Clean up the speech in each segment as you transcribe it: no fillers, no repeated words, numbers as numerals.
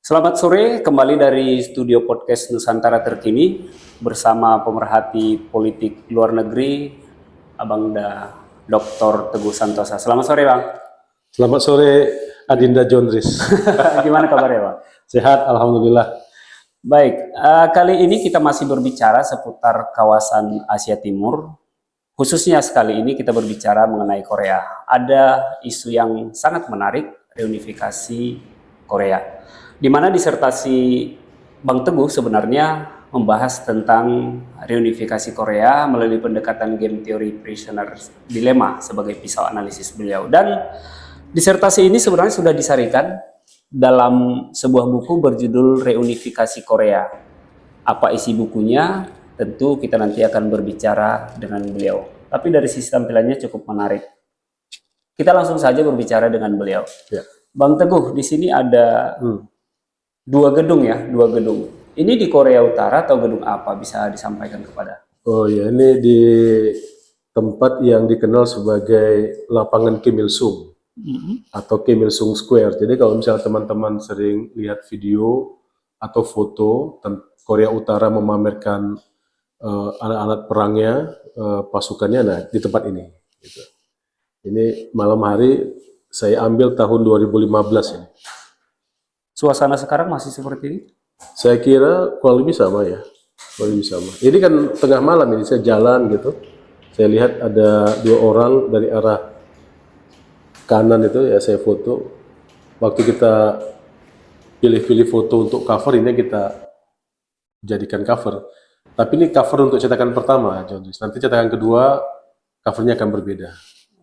Selamat sore, kembali dari studio podcast Nusantara Terkini bersama pemerhati politik luar negeri, Abang Dr. Teguh Santosa. Selamat sore, Bang. Selamat sore, Adinda Jondris. Gimana kabarnya, Bang? Sehat, Alhamdulillah. Baik, kali ini kita masih berbicara seputar kawasan Asia Timur. Khususnya sekali ini kita berbicara mengenai Korea. Ada isu yang sangat menarik, reunifikasi Korea. Di mana disertasi Bang Teguh sebenarnya membahas tentang reunifikasi Korea melalui pendekatan game teori prisoner dilemma sebagai pisau analisis beliau. Dan disertasi ini sebenarnya sudah disarikan dalam sebuah buku berjudul Reunifikasi Korea. Apa isi bukunya? Tentu kita nanti akan berbicara dengan beliau. Tapi dari sisi tampilannya cukup menarik. Kita langsung saja berbicara dengan beliau. Ya. Bang Teguh, di sini ada dua gedung ya, dua gedung. Ini di Korea Utara atau gedung apa? Bisa disampaikan kepada? Oh ya, ini di tempat yang dikenal sebagai lapangan Kim Il Sung atau Kim Il Sung Square. Jadi kalau misalnya teman-teman sering lihat video atau foto Korea Utara memamerkan alat-alat perangnya, pasukannya, nah di tempat ini. Gitu. Ini malam hari saya ambil tahun 2015 ini. Suasana sekarang masih seperti ini? Saya kira kurang lebih sama ya, kurang lebih sama. Ini kan tengah malam ini saya jalan gitu, saya lihat ada dua orang dari arah kanan itu ya saya foto. Waktu kita pilih-pilih foto untuk cover ini kita jadikan cover. Tapi ini cover untuk cetakan pertama, John. Nanti cetakan kedua covernya akan berbeda.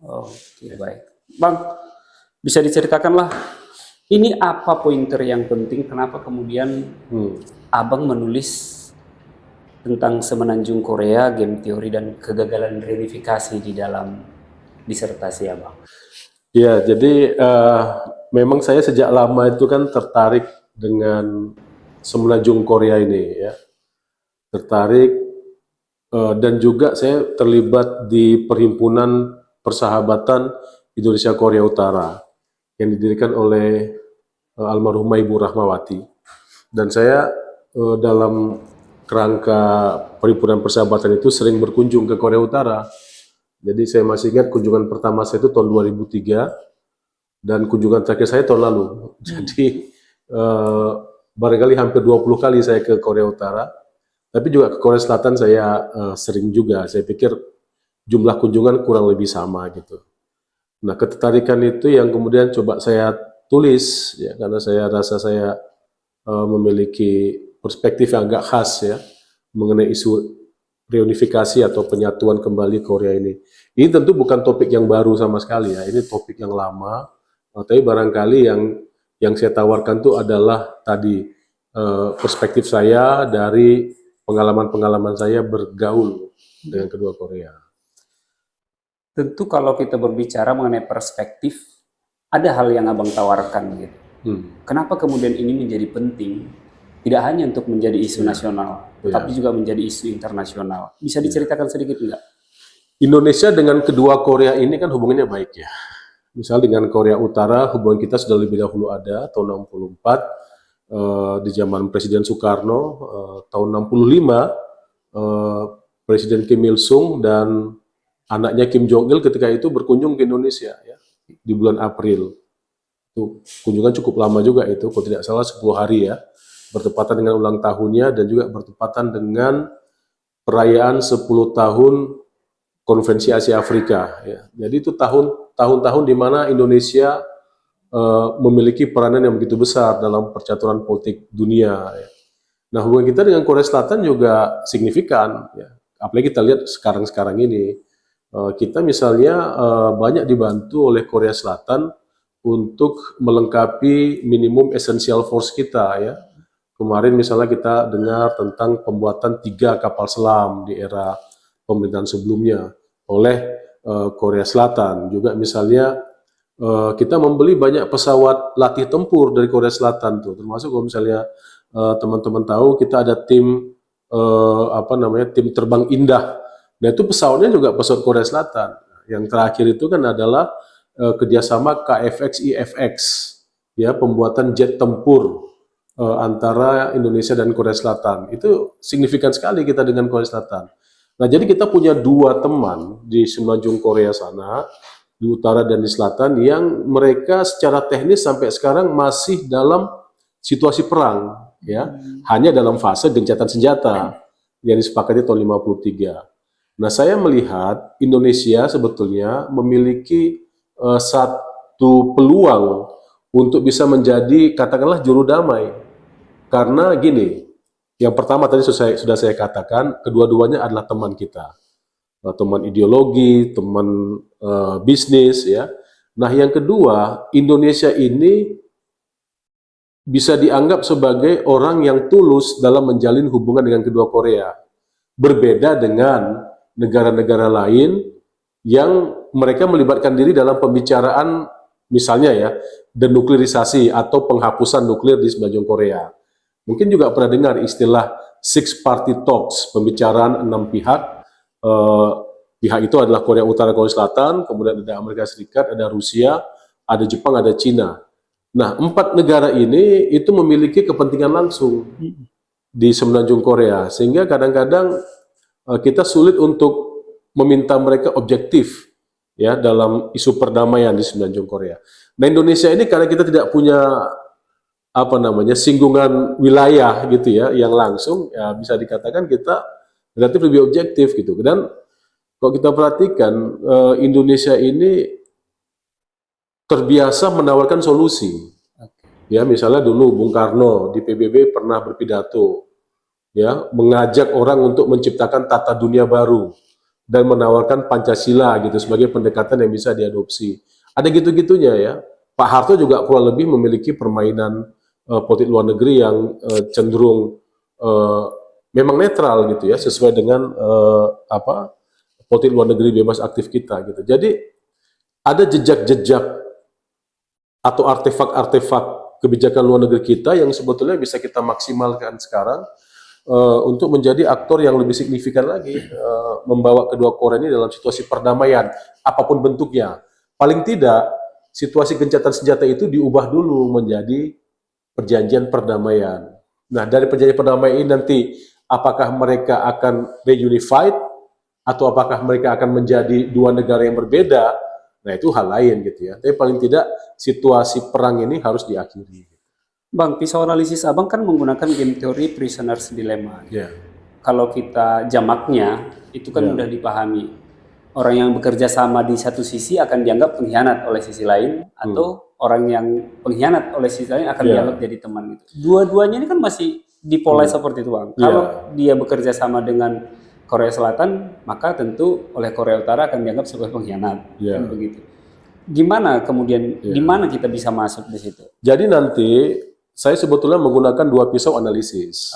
Oke, baik. Bang, bisa diceritakanlah ini apa pointer yang penting, kenapa kemudian Abang menulis tentang Semenanjung Korea, game teori, dan kegagalan reunifikasi di dalam disertasi Abang? Ya, jadi memang saya sejak lama itu kan tertarik dengan Semenanjung Korea ini ya. Tertarik dan juga saya terlibat di Perhimpunan Persahabatan Indonesia Korea Utara yang didirikan oleh almarhumah Ibu Rahmawati. Dan saya dalam kerangka Perhimpunan Persahabatan itu sering berkunjung ke Korea Utara. Jadi saya masih ingat kunjungan pertama saya itu tahun 2003 dan kunjungan terakhir saya tahun lalu. Jadi barangkali hampir 20 kali saya ke Korea Utara. Tapi juga ke Korea Selatan saya sering juga. Saya pikir jumlah kunjungan kurang lebih sama gitu. Nah, ketertarikan itu yang kemudian coba saya tulis ya, karena saya rasa saya memiliki perspektif yang agak khas ya mengenai isu reunifikasi atau penyatuan kembali Korea ini. Ini tentu bukan topik yang baru sama sekali ya, ini topik yang lama. Tapi barangkali yang saya tawarkan itu adalah tadi perspektif saya dari pengalaman-pengalaman saya bergaul dengan kedua Korea. Tentu kalau kita berbicara mengenai perspektif, ada hal yang Abang tawarkan gitu. Kenapa kemudian ini menjadi penting? Tidak hanya untuk menjadi isu nasional, tapi juga menjadi isu internasional. Bisa diceritakan sedikit enggak? Indonesia dengan kedua Korea ini kan hubungannya baik ya. Misal dengan Korea Utara hubungan kita sudah lebih dahulu ada tahun 64 di zaman Presiden Soekarno, tahun 65 Presiden Kim Il Sung dan anaknya Kim Jong Il ketika itu berkunjung ke Indonesia ya di bulan April. Itu kunjungan cukup lama juga itu, kalau tidak salah 10 hari ya, bertepatan dengan ulang tahunnya dan juga bertepatan dengan perayaan 10 tahun Konferensi Asia Afrika ya. Jadi itu tahun-tahun di mana Indonesia memiliki peranan yang begitu besar dalam percaturan politik dunia ya. Nah, hubungan kita dengan Korea Selatan juga signifikan ya. Apalagi kita lihat sekarang-sekarang ini kita misalnya banyak dibantu oleh Korea Selatan untuk melengkapi minimum essential force kita ya. Kemarin misalnya kita dengar tentang pembuatan 3 kapal selam di era pemerintahan sebelumnya oleh Korea Selatan. Juga misalnya kita membeli banyak pesawat latih tempur dari Korea Selatan tuh, termasuk kalau misalnya teman-teman tahu kita ada tim tim terbang Indah. Nah itu pesawatnya juga pesawat Korea Selatan. Yang terakhir itu kan adalah kerjasama KFX IFX ya, pembuatan jet tempur antara Indonesia dan Korea Selatan. Itu signifikan sekali kita dengan Korea Selatan. Nah, jadi kita punya dua teman di semenanjung Korea sana, di utara dan di selatan, yang mereka secara teknis sampai sekarang masih dalam situasi perang, ya, hanya dalam fase gencatan senjata yang disepakati tahun 53. Nah, saya melihat Indonesia sebetulnya memiliki satu peluang untuk bisa menjadi, katakanlah, juru damai. Karena gini, yang pertama tadi sudah saya katakan, kedua-duanya adalah teman kita. Teman ideologi, teman bisnis, ya. Nah, yang kedua, Indonesia ini bisa dianggap sebagai orang yang tulus dalam menjalin hubungan dengan kedua Korea. Berbeda dengan negara-negara lain yang mereka melibatkan diri dalam pembicaraan, misalnya ya, denuklirisasi atau penghapusan nuklir di semenanjung Korea. Mungkin juga pernah dengar istilah Six Party Talks, pembicaraan 6 pihak. Pihak itu adalah Korea Utara, Korea Selatan, kemudian ada Amerika Serikat, ada Rusia, ada Jepang, ada Cina. Nah, 4 negara ini itu memiliki kepentingan langsung di semenanjung Korea, sehingga kadang-kadang kita sulit untuk meminta mereka objektif ya dalam isu perdamaian di semenanjung Korea. Nah, Indonesia ini karena kita tidak punya singgungan wilayah gitu ya yang langsung, ya bisa dikatakan kita relatif lebih objektif gitu. Dan kalau kita perhatikan Indonesia ini terbiasa menawarkan solusi. Ya, misalnya dulu Bung Karno di PBB pernah berpidato, ya, mengajak orang untuk menciptakan tata dunia baru dan menawarkan Pancasila gitu sebagai pendekatan yang bisa diadopsi. Ada gitu-gitunya ya. Pak Harto juga kurang lebih memiliki permainan politik luar negeri yang cenderung memang netral gitu ya, sesuai dengan politik luar negeri bebas aktif kita gitu. Jadi ada jejak-jejak atau artefak-artefak kebijakan luar negeri kita yang sebetulnya bisa kita maksimalkan sekarang untuk menjadi aktor yang lebih signifikan lagi membawa kedua Korea ini dalam situasi perdamaian apapun bentuknya. Paling tidak situasi gencatan senjata itu diubah dulu menjadi perjanjian perdamaian. Nah, dari perjanjian perdamaian ini nanti apakah mereka akan reunified atau apakah mereka akan menjadi dua negara yang berbeda? Nah, itu hal lain gitu ya. Tapi paling tidak situasi perang ini harus diakhiri. Bang, pisau analisis Abang kan menggunakan game teori Prisoner's Dilemma. Yeah. Kalau kita jamaknya, itu kan mudah dipahami. Orang yang bekerja sama di satu sisi akan dianggap pengkhianat oleh sisi lain, atau orang yang pengkhianat oleh sisi lain akan dianggap jadi teman. Gitu. Dua-duanya ini kan masih dipolai seperti itu, Bang. Kalau dia bekerja sama dengan Korea Selatan, maka tentu oleh Korea Utara akan dianggap sebagai pengkhianat. Kan begitu. Gimana kemudian, di mana kita bisa masuk di situ? Jadi nanti saya sebetulnya menggunakan dua pisau analisis.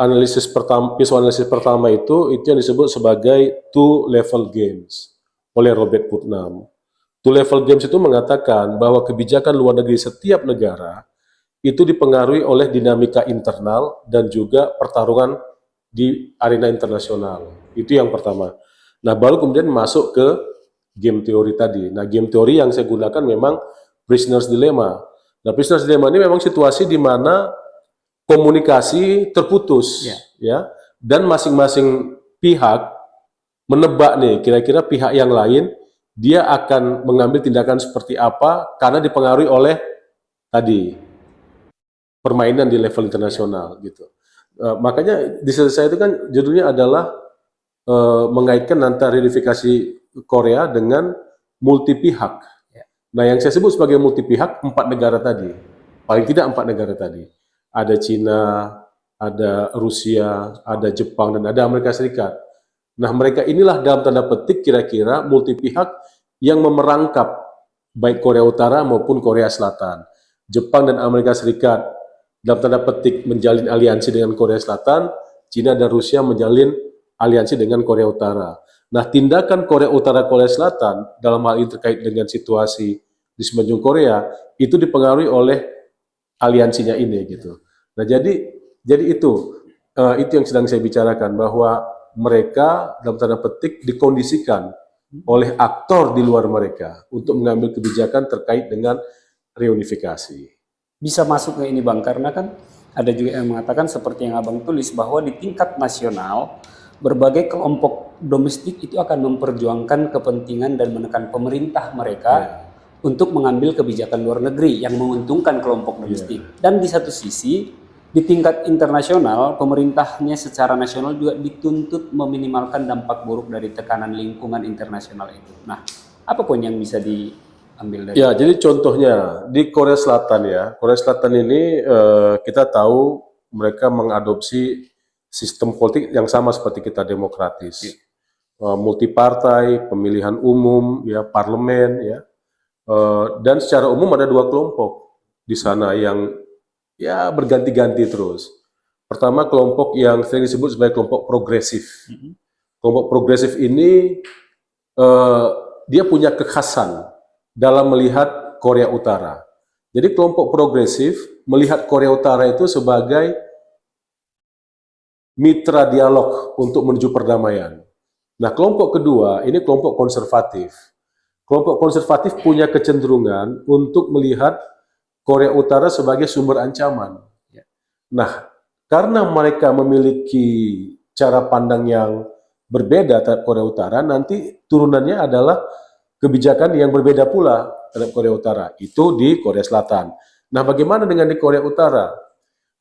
Pisau analisis pertama itu yang disebut sebagai two level games oleh Robert Putnam. Two level games itu mengatakan bahwa kebijakan luar negeri setiap negara itu dipengaruhi oleh dinamika internal dan juga pertarungan di arena internasional. Itu yang pertama. Nah, baru kemudian masuk ke game teori tadi. Nah, game teori yang saya gunakan memang Prisoner's Dilemma. Nah, Prisoner's Dilemma ini memang situasi di mana komunikasi terputus, ya, dan masing-masing pihak menebak nih, kira-kira pihak yang lain dia akan mengambil tindakan seperti apa karena dipengaruhi oleh tadi permainan di level internasional gitu. Makanya di sisi saya itu kan judulnya adalah mengaitkan antara reunifikasi Korea dengan multi pihak. Nah, yang saya sebut sebagai multi pihak 4 negara tadi, paling tidak 4 negara tadi. Ada Cina, ada Rusia, ada Jepang, dan ada Amerika Serikat. Nah, mereka inilah dalam tanda petik kira-kira multi pihak yang memerangkap baik Korea Utara maupun Korea Selatan. Jepang dan Amerika Serikat dalam tanda petik menjalin aliansi dengan Korea Selatan, Cina dan Rusia menjalin aliansi dengan Korea Utara. Nah, tindakan Korea Utara, Korea Selatan dalam hal ini terkait dengan situasi di semenanjung Korea itu dipengaruhi oleh aliansinya ini gitu. Nah, jadi itu yang sedang saya bicarakan, bahwa mereka dalam tanda petik dikondisikan oleh aktor di luar mereka untuk mengambil kebijakan terkait dengan reunifikasi. bisa masuk ke ini Bang, karena kan ada juga yang mengatakan seperti yang Abang tulis bahwa di tingkat nasional berbagai kelompok domestik itu akan memperjuangkan kepentingan dan menekan pemerintah mereka untuk mengambil kebijakan luar negeri yang menguntungkan kelompok domestik. Dan di satu sisi di tingkat internasional pemerintahnya secara nasional juga dituntut meminimalkan dampak buruk dari tekanan lingkungan internasional itu. Nah, apa poin yang bisa diambil dari Ya, jadi contohnya di Korea Selatan ya. Korea Selatan ini kita tahu mereka mengadopsi sistem politik yang sama seperti kita, demokratis. Multipartai, pemilihan umum, ya, parlemen, ya. Dan secara umum ada dua kelompok di sana yang ya berganti-ganti terus. Pertama, kelompok yang sering disebut sebagai kelompok progresif. Kelompok progresif ini dia punya kekhasan dalam melihat Korea Utara. Jadi kelompok progresif melihat Korea Utara itu sebagai mitra dialog untuk menuju perdamaian. Nah, kelompok kedua ini kelompok konservatif. Kelompok konservatif punya kecenderungan untuk melihat Korea Utara sebagai sumber ancaman. Nah, karena mereka memiliki cara pandang yang berbeda terhadap Korea Utara, nanti turunannya adalah kebijakan yang berbeda pula terhadap Korea Utara. Itu di Korea Selatan. Nah, bagaimana dengan di Korea Utara?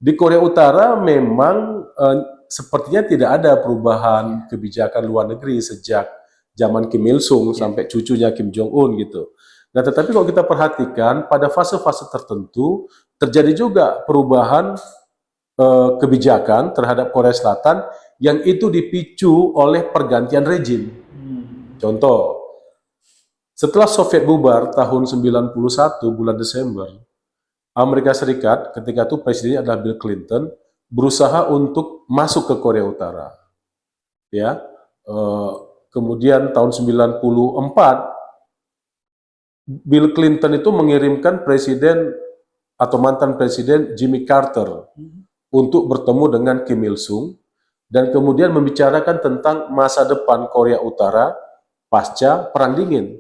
Di Korea Utara memang sepertinya tidak ada perubahan kebijakan luar negeri sejak zaman Kim Il Sung sampai cucunya Kim Jong Un gitu. Nah, tetapi kalau kita perhatikan pada fase-fase tertentu terjadi juga perubahan kebijakan terhadap Korea Selatan yang itu dipicu oleh pergantian rejim. Contoh, setelah Soviet bubar tahun 91 bulan Desember, Amerika Serikat ketika itu presidennya adalah Bill Clinton berusaha untuk masuk ke Korea Utara. Ya. Kemudian tahun 94 Bill Clinton itu mengirimkan presiden atau mantan presiden Jimmy Carter untuk bertemu dengan Kim Il Sung dan kemudian membicarakan tentang masa depan Korea Utara pasca Perang Dingin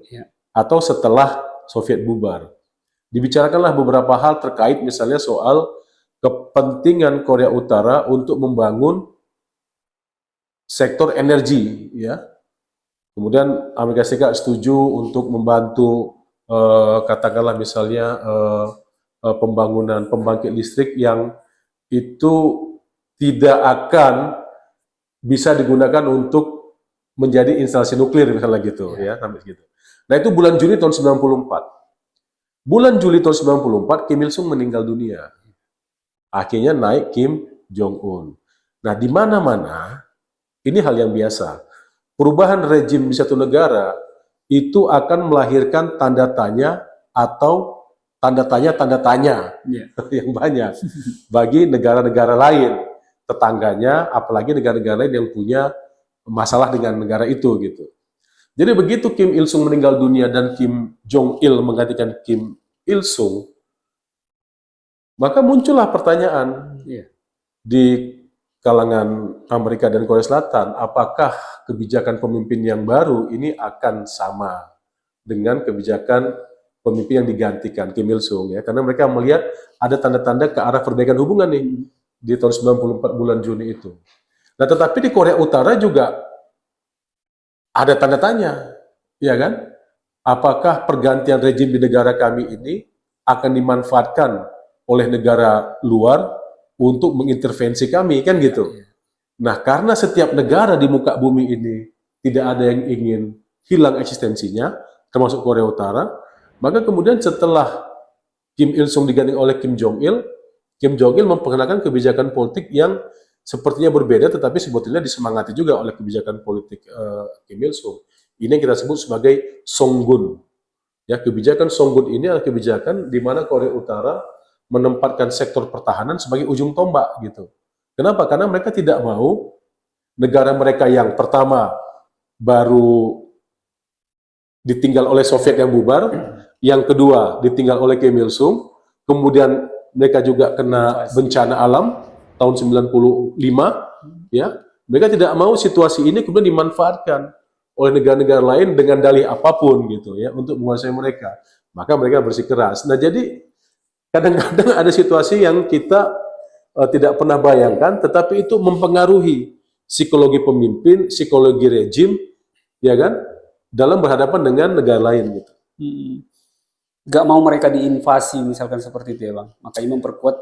atau setelah Soviet bubar. Dibicarakanlah beberapa hal terkait misalnya soal kepentingan Korea Utara untuk membangun sektor energi, ya. Kemudian Amerika Serikat setuju untuk membantu katakanlah misalnya pembangunan pembangkit listrik yang itu tidak akan bisa digunakan untuk menjadi instalasi nuklir misalnya gitu, ya, sampai gitu. Nah, itu bulan Juni tahun 94. Bulan Juli tahun 94 Kim Il Sung meninggal dunia. Akhirnya naik Kim Jong Un. Nah, di mana-mana ini hal yang biasa. Perubahan rejim di satu negara itu akan melahirkan tanda tanya atau tanda tanya yang banyak bagi negara-negara lain, tetangganya, apalagi negara-negara lain yang punya masalah dengan negara itu gitu. Jadi begitu Kim Il Sung meninggal dunia dan Kim Jong Il menggantikan Kim Il Sung, maka muncullah pertanyaan di kalangan Amerika dan Korea Selatan, apakah kebijakan pemimpin yang baru ini akan sama dengan kebijakan pemimpin yang digantikan Kim Il Sung, ya? Karena mereka melihat ada tanda-tanda ke arah perbaikan hubungan nih di tahun 94 bulan Juni itu. Nah, tetapi di Korea Utara juga ada tanda tanya, ya kan? Apakah pergantian rejim di negara kami ini akan dimanfaatkan oleh negara luar untuk mengintervensi kami, kan gitu. Nah, karena setiap negara di muka bumi ini tidak ada yang ingin hilang eksistensinya, termasuk Korea Utara, maka kemudian setelah Kim Il Sung diganti oleh Kim Jong Il memperkenalkan kebijakan politik yang sepertinya berbeda, tetapi sebetulnya disemangati juga oleh kebijakan politik Kim Il Sung. Ini yang kita sebut sebagai Songun. Ya, kebijakan Songun ini adalah kebijakan di mana Korea Utara menempatkan sektor pertahanan sebagai ujung tombak gitu. Kenapa? Karena mereka tidak mau negara mereka yang pertama baru ditinggal oleh Soviet yang bubar, yang kedua ditinggal oleh Kim Il Sung, kemudian mereka juga kena bencana alam tahun 95, ya. Mereka tidak mau situasi ini kemudian dimanfaatkan oleh negara-negara lain dengan dalih apapun gitu ya untuk menguasai mereka. Maka mereka bersikeras. Nah, jadi Kadang-kadang ada situasi yang kita tidak pernah bayangkan, tetapi itu mempengaruhi psikologi pemimpin, psikologi rejim, ya kan, dalam berhadapan dengan negara lain gitu. Gak mau mereka diinvasi misalkan seperti itu ya Bang, makanya memperkuat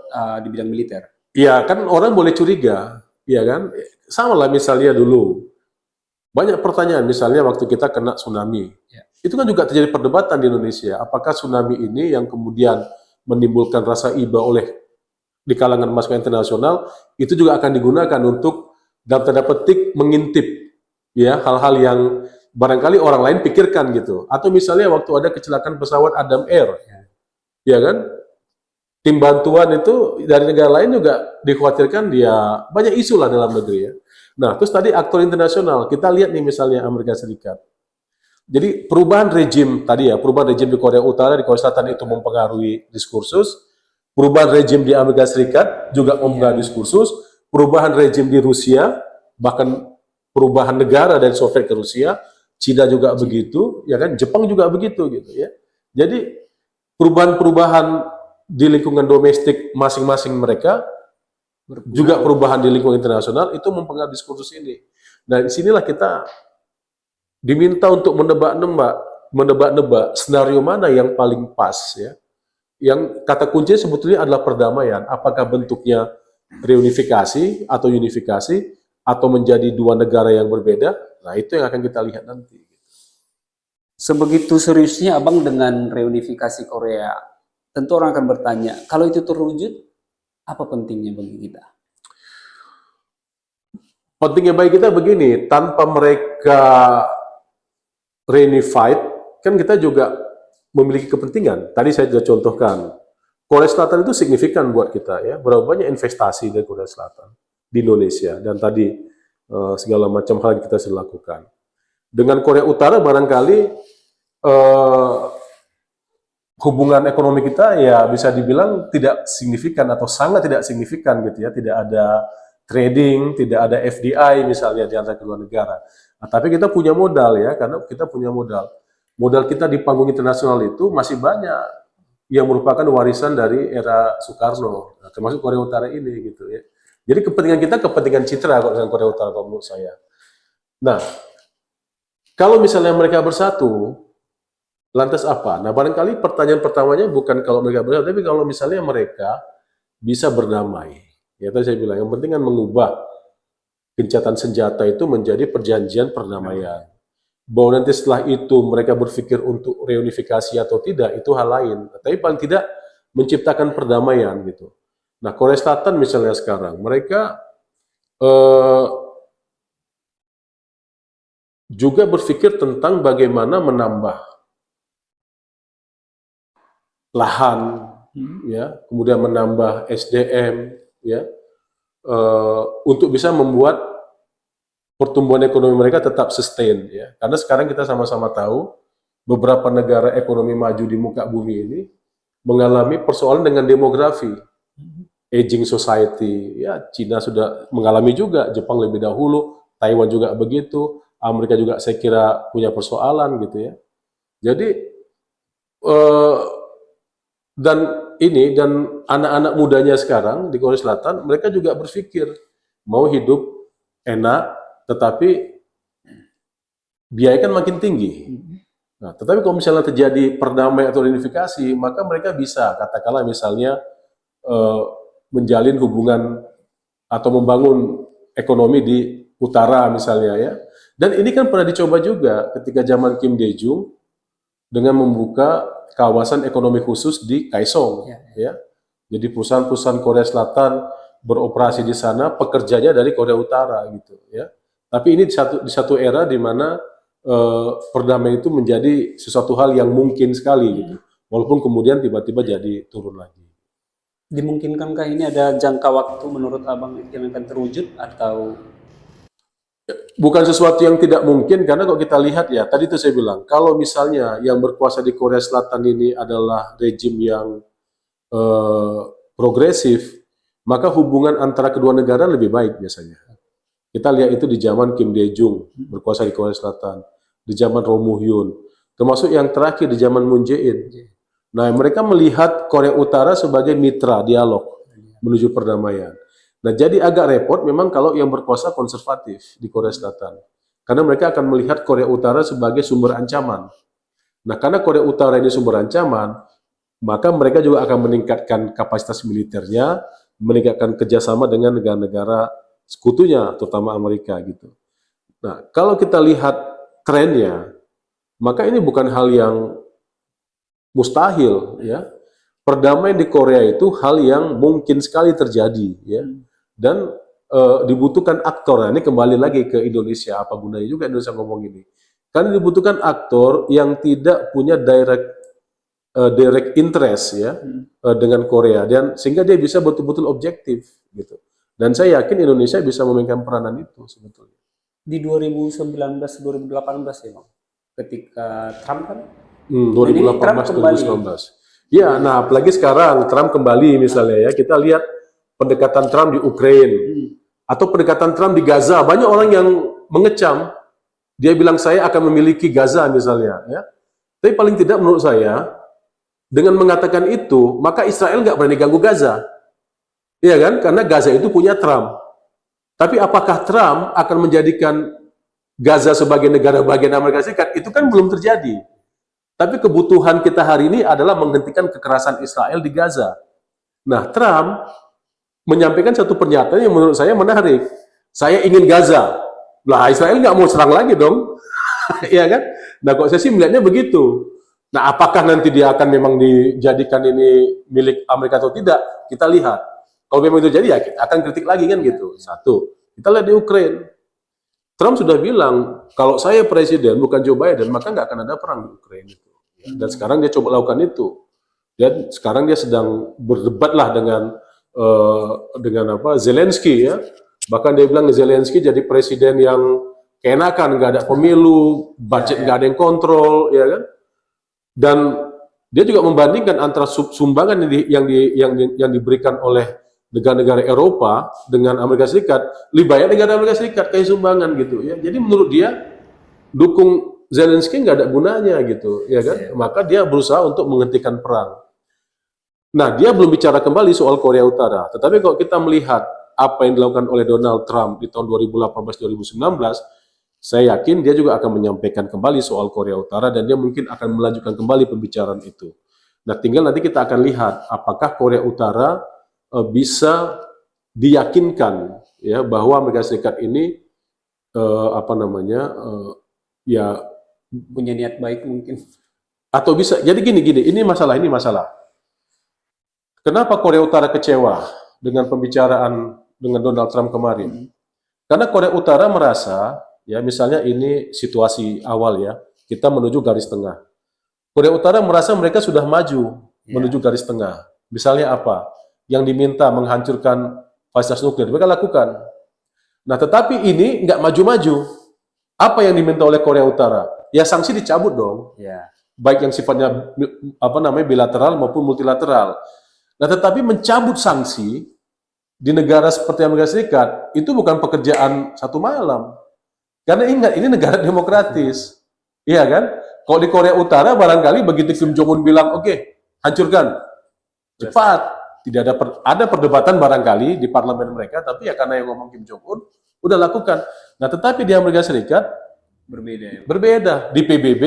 di bidang militer. Ya kan orang boleh curiga, ya kan, sama lah misalnya dulu banyak pertanyaan, misalnya waktu kita kena tsunami, Ya. itu kan juga terjadi perdebatan di Indonesia, apakah tsunami ini yang kemudian menimbulkan rasa iba oleh di kalangan masyarakat internasional itu juga akan digunakan untuk dalam tanda petik mengintip ya hal-hal yang barangkali orang lain pikirkan gitu. Atau misalnya waktu ada kecelakaan pesawat Adam Air, ya kan? Tim bantuan itu dari negara lain juga dikhawatirkan dia banyak isu lah dalam negeri ya. Nah, terus tadi aktor internasional, kita lihat nih misalnya Amerika Serikat. Jadi perubahan rejim tadi ya, perubahan rejim di Korea Utara, di Korea Selatan itu mempengaruhi diskursus. Perubahan rejim di Amerika Serikat juga mempengaruhi diskursus. Perubahan rejim di Rusia, bahkan perubahan negara dari Soviet ke Rusia, Cina juga begitu, ya kan? Jepang juga begitu gitu ya. Jadi perubahan-perubahan di lingkungan domestik masing-masing mereka, juga perubahan di lingkungan internasional itu mempengaruhi diskursus ini. Nah, disinilah kita diminta untuk menebak-nebak skenario mana yang paling pas ya. Yang kata kuncinya sebetulnya adalah perdamaian. Apakah bentuknya reunifikasi atau unifikasi atau menjadi dua negara yang berbeda? Nah, itu yang akan kita lihat nanti. Sebegitu seriusnya Abang dengan reunifikasi Korea, tentu orang akan bertanya, kalau itu terwujud, apa pentingnya bagi kita? Pentingnya bagi kita begini, tanpa mereka reunified, kan kita juga memiliki kepentingan. Tadi saya sudah contohkan, Korea Selatan itu signifikan buat kita ya. Berapa banyak investasi dari Korea Selatan di Indonesia dan tadi segala macam hal yang kita sudah lakukan. Dengan Korea Utara barangkali hubungan ekonomi kita ya bisa dibilang tidak signifikan atau sangat tidak signifikan gitu ya. Tidak ada trading, tidak ada FDI misalnya di antara kedua negara. Nah, tapi kita punya modal ya, karena kita punya modal. Modal kita di panggung internasional itu masih banyak yang merupakan warisan dari era Soekarno, nah, termasuk Korea Utara ini gitu ya. Jadi kepentingan kita kepentingan citra kalau dengan Korea Utara kalau menurut saya. Nah, kalau misalnya mereka bersatu, lantas apa? Nah, barangkali pertanyaan pertamanya bukan kalau mereka bersatu, tapi kalau misalnya mereka bisa berdamai. Ya tadi saya bilang, yang penting kan mengubah gencatan senjata itu menjadi perjanjian perdamaian. Bahwa nanti setelah itu mereka berpikir untuk reunifikasi atau tidak, itu hal lain. Tapi paling tidak menciptakan perdamaian gitu. Nah, Korea Selatan misalnya sekarang, mereka juga berpikir tentang bagaimana menambah lahan, ya, kemudian menambah SDM, ya, untuk bisa membuat pertumbuhan ekonomi mereka tetap sustain, ya. Karena sekarang kita sama-sama tahu beberapa negara ekonomi maju di muka bumi ini mengalami persoalan dengan demografi, aging society, ya. Cina sudah mengalami juga, Jepang lebih dahulu, Taiwan juga begitu, Amerika juga saya kira punya persoalan gitu ya. Jadi dan anak-anak mudanya sekarang di Korea Selatan mereka juga berpikir mau hidup enak tetapi biaya kan makin tinggi. Nah, tetapi kalau misalnya terjadi perdamaian atau reunifikasi, maka mereka bisa katakanlah misalnya menjalin hubungan atau membangun ekonomi di utara misalnya ya. Dan ini kan pernah dicoba juga ketika zaman Kim Dae-jung dengan membuka kawasan ekonomi khusus di Kaesong, ya. Jadi perusahaan-perusahaan Korea Selatan beroperasi di sana, pekerjanya dari Korea Utara gitu, ya. Tapi ini di satu era di mana perdamaian itu menjadi sesuatu hal yang mungkin sekali gitu. Walaupun kemudian tiba-tiba jadi turun lagi. Dimungkinkankah ini ada jangka waktu menurut Abang yang akan terwujud atau bukan sesuatu yang tidak mungkin, karena kalau kita lihat ya, tadi itu saya bilang, kalau misalnya yang berkuasa di Korea Selatan ini adalah rejim yang progresif, maka hubungan antara kedua negara lebih baik biasanya. Kita lihat itu di zaman Kim Dae-jung berkuasa di Korea Selatan, di zaman Roh Moo-hyun, termasuk yang terakhir di zaman Moon Jae-in. Nah, mereka melihat Korea Utara sebagai mitra dialog menuju perdamaian. Nah, jadi agak repot memang kalau yang berkuasa konservatif di Korea Selatan. Karena mereka akan melihat Korea Utara sebagai sumber ancaman. Nah, karena Korea Utara ini sumber ancaman, maka mereka juga akan meningkatkan kapasitas militernya, meningkatkan kerjasama dengan negara-negara sekutunya, terutama Amerika gitu. Nah, kalau kita lihat trennya, maka ini bukan hal yang mustahil, ya. Perdamaian di Korea itu hal yang mungkin sekali terjadi, ya. Dan dibutuhkan aktor. Nah, ini kembali lagi ke Indonesia. Apa gunanya juga Indonesia ngomong ini? Karena dibutuhkan aktor yang tidak punya direct interest, ya, dengan Korea, dan sehingga dia bisa betul-betul objektif, gitu. Dan saya yakin Indonesia bisa memainkan peranan itu sebetulnya. Di 2019-2018 ya Bang, ketika Trump kan, Trump 2018-2019. Ya, nah apalagi sekarang Trump kembali misalnya, ya, kita lihat pendekatan Trump di Ukraina atau pendekatan Trump di Gaza. Banyak orang yang mengecam, dia bilang saya akan memiliki Gaza misalnya, ya. Tapi paling tidak menurut saya, dengan mengatakan itu, maka Israel nggak berani ganggu Gaza. Iya kan? Karena Gaza itu punya Trump. Tapi apakah Trump akan menjadikan Gaza sebagai negara bagian Amerika Serikat? Itu kan belum terjadi. Tapi kebutuhan kita hari ini adalah menghentikan kekerasan Israel di Gaza. Nah, Trump menyampaikan satu pernyataan yang menurut saya menarik. Saya ingin Gaza. Lah, Israel nggak mau serang lagi dong. Iya kan? Nah, kok saya sih melihatnya begitu. Nah, apakah nanti dia akan memang dijadikan ini milik Amerika atau tidak? Kita lihat. Kalau memang itu jadi, ya kita akan kritik lagi kan gitu. Satu. Kita lihat di Ukraina. Trump sudah bilang, kalau saya presiden, bukan Joe Biden, maka nggak akan ada perang di Ukraina. Dan sekarang dia coba lakukan itu. Dan sekarang dia sedang berdebatlah dengan Zelensky, ya. Bahkan dia bilang Zelensky jadi presiden yang keenakan, nggak ada pemilu, budget nggak ada yang kontrol, ya kan? Dan dia juga membandingkan antara sumbangan yang diberikan oleh negara-negara Eropa dengan Amerika Serikat, lebih banyak negara Amerika Serikat kayak sumbangan gitu, ya. Jadi menurut dia dukung Zelensky nggak ada gunanya gitu, ya kan? Maka dia berusaha untuk menghentikan perang. Nah, dia belum bicara kembali soal Korea Utara. Tetapi kalau kita melihat apa yang dilakukan oleh Donald Trump di tahun 2018-2019, saya yakin dia juga akan menyampaikan kembali soal Korea Utara dan dia mungkin akan melanjutkan kembali pembicaraan itu. Nah, tinggal nanti kita akan lihat apakah Korea Utara bisa diyakinkan, ya, bahwa Amerika Serikat ini ya punya niat baik mungkin. Atau bisa, jadi ini masalah. Kenapa Korea Utara kecewa dengan pembicaraan dengan Donald Trump kemarin? Karena Korea Utara merasa, ya misalnya ini situasi awal, ya, kita menuju garis tengah. Korea Utara merasa mereka sudah maju menuju garis tengah. Misalnya apa? Yang diminta menghancurkan fasilitas nuklir, mereka lakukan. Nah, tetapi ini nggak maju-maju. Apa yang diminta oleh Korea Utara? Ya sanksi dicabut dong. Baik yang sifatnya bilateral maupun multilateral. Nah, tetapi mencabut sanksi di negara seperti Amerika Serikat itu bukan pekerjaan satu malam. Karena ingat, ini negara demokratis. Iya kan? Kalau di Korea Utara barangkali begitu Kim Jong Un bilang, oke, hancurkan. Cepat. Tidak ada perdebatan barangkali di parlemen mereka, tapi ya karena yang ngomong Kim Jong Un, udah lakukan. Nah, tetapi di Amerika Serikat berbeda. Di PBB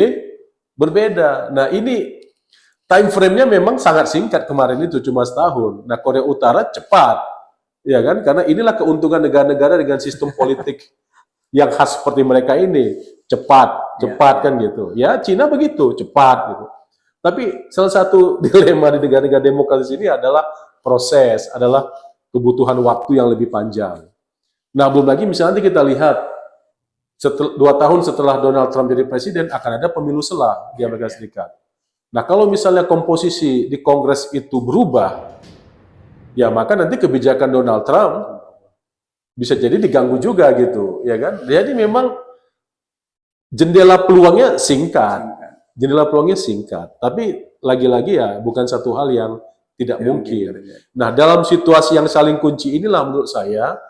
berbeda. Nah, ini time frame-nya memang sangat singkat kemarin itu, cuma setahun. Nah, Korea Utara cepat. Ya kan? Karena inilah keuntungan negara-negara dengan sistem politik yang khas seperti mereka ini. Cepat kan gitu. Ya, Cina begitu, cepat gitu. Tapi salah satu dilema di negara-negara demokratis ini adalah proses, adalah kebutuhan waktu yang lebih panjang. Nah, belum lagi misalnya nanti kita lihat 2 tahun setelah Donald Trump jadi presiden akan ada pemilu sela di Amerika Serikat. Nah, kalau misalnya komposisi di Kongres itu berubah, ya maka nanti kebijakan Donald Trump bisa jadi diganggu juga gitu, ya kan? Jadi memang jendela peluangnya singkat. Tapi lagi-lagi ya bukan satu hal yang tidak mungkin. Nah, dalam situasi yang saling kunci inilah menurut saya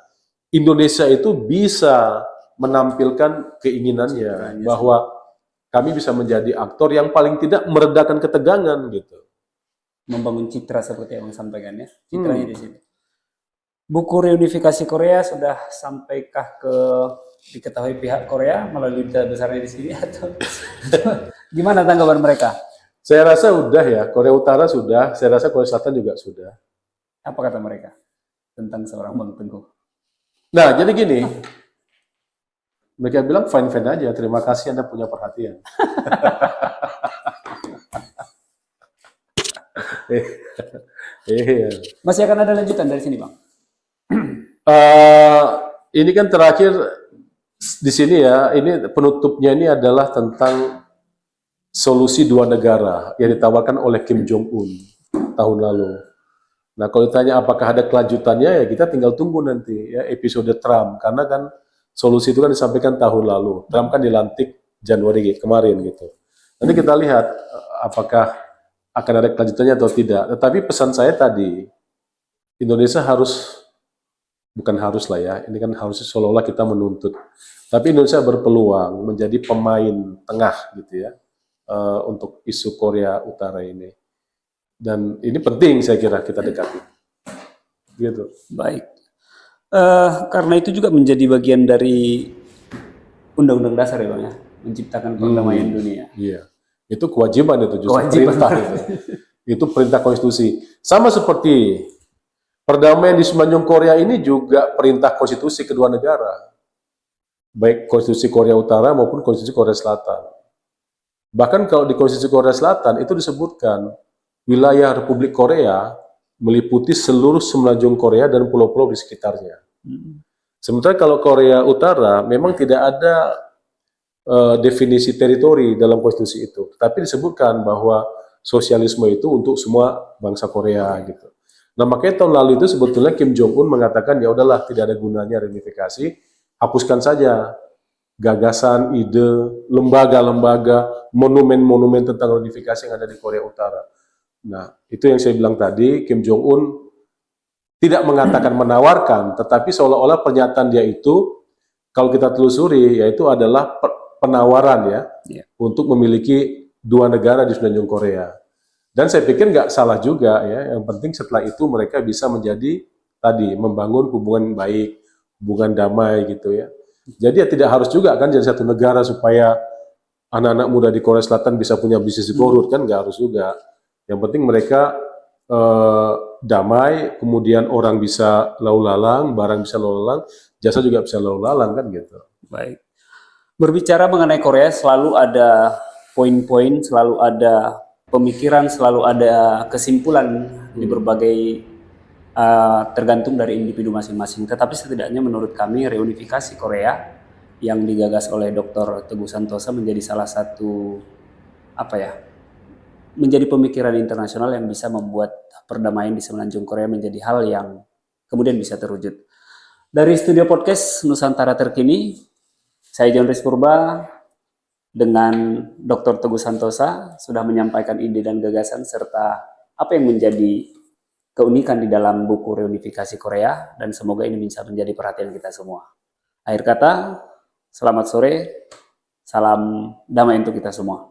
Indonesia itu bisa menampilkan keinginannya bahwa kami bisa menjadi aktor yang paling tidak meredakan ketegangan gitu. membangun citra seperti yang sampaikan ya. Citranya di sini. Buku reunifikasi Korea sudah sampaikah ke diketahui pihak Korea melalui duta besarnya di sini atau gimana tanggapan mereka? Saya rasa udah ya, Korea Utara sudah, saya rasa Korea Selatan juga sudah. Apa kata mereka tentang seorang Bang Teguh? Nah, jadi gini, mereka bilang fine-fine aja, terima kasih Anda punya perhatian. Iya. Masih akan ada lanjutan dari sini, Bang? Ini kan terakhir di sini ya, ini penutupnya ini adalah tentang solusi dua negara yang ditawarkan oleh Kim Jong-un tahun lalu. Nah, kalau ditanya apakah ada kelanjutannya, ya kita tinggal tunggu nanti ya episode Trump, karena kan solusi itu kan disampaikan tahun lalu. Trump kan dilantik Januari kemarin gitu. Nanti kita lihat apakah akan ada kelanjutannya atau tidak. Tetapi pesan saya tadi, Indonesia harus, bukan harus lah ya, ini kan harusnya seolah-olah kita menuntut. Tapi Indonesia berpeluang menjadi pemain tengah gitu ya, untuk isu Korea Utara ini. Dan ini penting saya kira kita dekati. Gitu. Baik. Karena itu juga menjadi bagian dari Undang-Undang Dasar ya Bang ya, menciptakan perdamaian dunia. Iya. Itu kewajiban itu, justru Kewajiban. perintah itu. Itu perintah konstitusi. Sama seperti perdamaian di Semenanjung Korea ini juga perintah konstitusi kedua negara. Baik konstitusi Korea Utara maupun konstitusi Korea Selatan. Bahkan kalau di konstitusi Korea Selatan itu disebutkan wilayah Republik Korea meliputi seluruh Semenanjung Korea dan pulau-pulau di sekitarnya. Sementara kalau Korea Utara memang tidak ada definisi teritori dalam konstitusi itu, tapi disebutkan bahwa sosialisme itu untuk semua bangsa Korea gitu. Nah, makanya tahun lalu itu sebetulnya Kim Jong Un mengatakan ya udahlah tidak ada gunanya reunifikasi, hapuskan saja gagasan, ide, lembaga-lembaga, monumen-monumen tentang reunifikasi yang ada di Korea Utara. Nah, itu yang saya bilang tadi, Kim Jong Un tidak mengatakan menawarkan, tetapi seolah-olah pernyataan dia itu, kalau kita telusuri, yaitu adalah penawaran ya, untuk memiliki dua negara di Semenanjung Korea. Dan saya pikir nggak salah juga ya, yang penting setelah itu mereka bisa menjadi tadi, membangun hubungan baik, hubungan damai gitu ya. Jadi ya tidak harus juga kan jadi satu negara supaya anak-anak muda di Korea Selatan bisa punya bisnis di Korut, kan nggak harus juga. Yang penting mereka damai, kemudian orang bisa lalu lalang, barang bisa lalu lalang, jasa juga bisa lalu lalang kan gitu. Baik. Berbicara mengenai Korea selalu ada poin-poin, selalu ada pemikiran, selalu ada kesimpulan di berbagai tergantung dari individu masing-masing. Tetapi setidaknya menurut kami reunifikasi Korea yang digagas oleh Dr. Teguh Santosa menjadi salah satu menjadi pemikiran internasional yang bisa membuat perdamaian di Semenanjung Korea menjadi hal yang kemudian bisa terwujud. Dari studio podcast Nusantara Terkini, saya John Riz Purba dengan Dr. Teguh Santosa sudah menyampaikan ide dan gagasan serta apa yang menjadi keunikan di dalam buku reunifikasi Korea, dan semoga ini bisa menjadi perhatian kita semua. Akhir kata, selamat sore, salam damai untuk kita semua.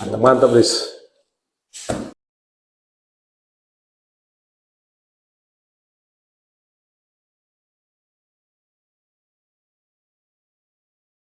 Mantap, Riz.